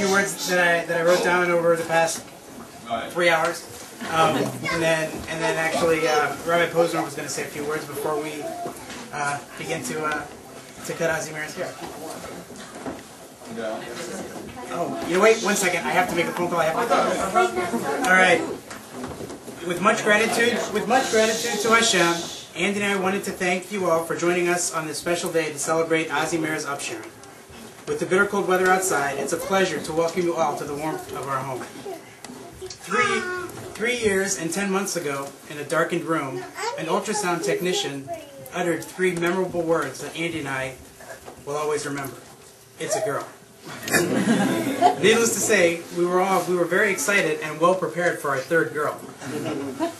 few words that I wrote down over the past 3 hours, and then actually Rabbi Posner was going to say a few words before we begin to cut Ozzy Meir's hair. Oh, you know, wait 1 second. I have to make a phone call. I have to. All right. With much gratitude to Hashem, Andy and I wanted to thank you all for joining us on this special day to celebrate Ozzy Meir's Upsherin. With the bitter cold weather outside, it's a pleasure to welcome you all to the warmth of our home. Three years and 10 months ago, in a darkened room, an ultrasound technician uttered 3 memorable words that Andy and I will always remember. It's a girl. Needless to say, we were very excited and well prepared for our 3rd girl.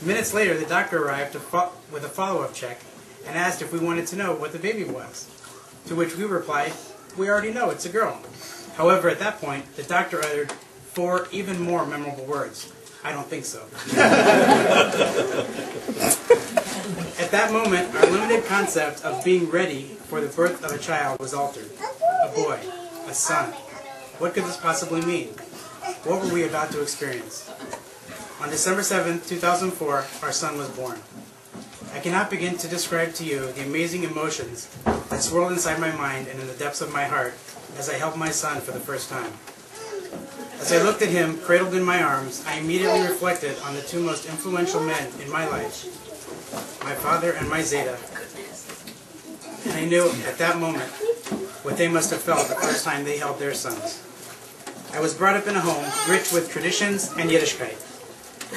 Minutes later, the doctor arrived with a follow-up check and asked if we wanted to know what the baby was. To which we replied, "We already know, it's a girl." However, at that point, the doctor uttered 4 even more memorable words. "I don't think so." At that moment, our limited concept of being ready for the birth of a child was altered. A boy. A son. What could this possibly mean? What were we about to experience? On December 7th, 2004, our son was born. I cannot begin to describe to you the amazing emotions that swirled inside my mind and in the depths of my heart as I held my son for the first time. As I looked at him, cradled in my arms, I immediately reflected on the 2 most influential men in my life, my father and my Zeta. And I knew at that moment what they must have felt the first time they held their sons. I was brought up in a home rich with traditions and Yiddishkeit.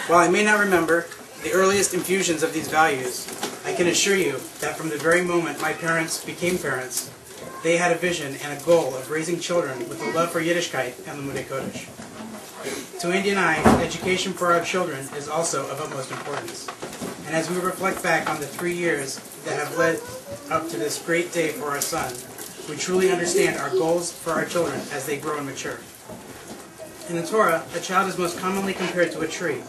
While I may not remember the earliest infusions of these values, I can assure you that from the very moment my parents became parents, they had a vision and a goal of raising children with a love for Yiddishkeit and Limudei Kodesh. To Andy and I, education for our children is also of utmost importance. And as we reflect back on the 3 years that have led up to this great day for our son, we truly understand our goals for our children as they grow and mature. In the Torah, a child is most commonly compared to a tree.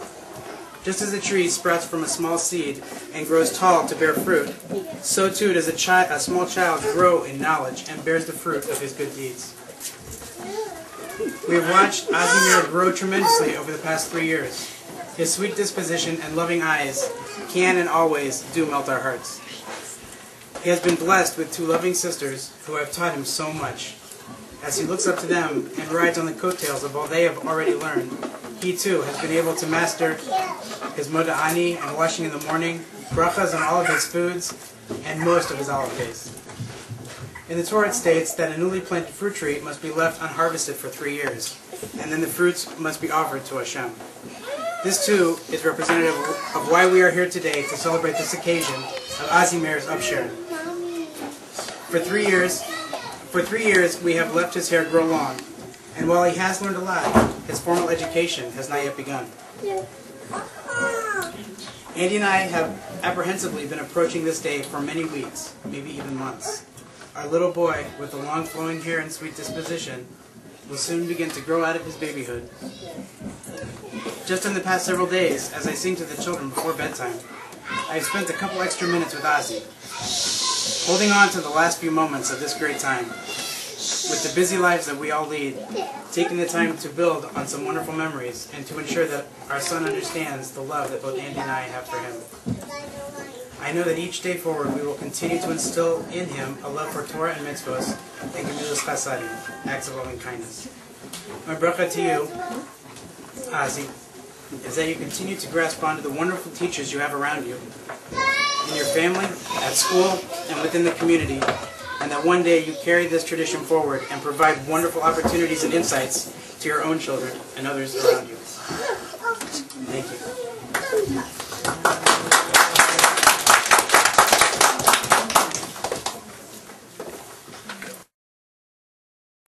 Just as a tree sprouts from a small seed and grows tall to bear fruit, so too does a small child grow in knowledge and bears the fruit of his good deeds. We have watched Ozzy Meir grow tremendously over the past 3 years. His sweet disposition and loving eyes can and always do melt our hearts. He has been blessed with 2 loving sisters who have taught him so much. As he looks up to them and rides on the coattails of all they have already learned, he too has been able to master his moda'ani and washing in the morning, brachas on all of his foods, and most of his olive days. In the Torah it states that a newly planted fruit tree must be left unharvested for 3 years, and then the fruits must be offered to Hashem. This too is representative of why we are here today to celebrate this occasion of Ozzy Meir's Upsherin. For 3 years we have left his hair grow long, and while he has learned a lot, his formal education has not yet begun. Andy and I have apprehensively been approaching this day for many weeks, maybe even months. Our little boy, with the long flowing hair and sweet disposition, will soon begin to grow out of his babyhood. Just in the past several days, as I sing to the children before bedtime, I have spent a couple extra minutes with Ozzy, holding on to the last few moments of this great time. With the busy lives that we all lead, taking the time to build on some wonderful memories and to ensure that our son understands the love that both Andy and I have for him. I know that each day forward we will continue to instill in him a love for Torah and mitzvos and gemilas chasadim, acts of loving kindness. My bracha to you, Ozzy, is that you continue to grasp onto the wonderful teachers you have around you, in your family, at school, and within the community, and that one day you carry this tradition forward and provide wonderful opportunities and insights to your own children and others around you. Thank you.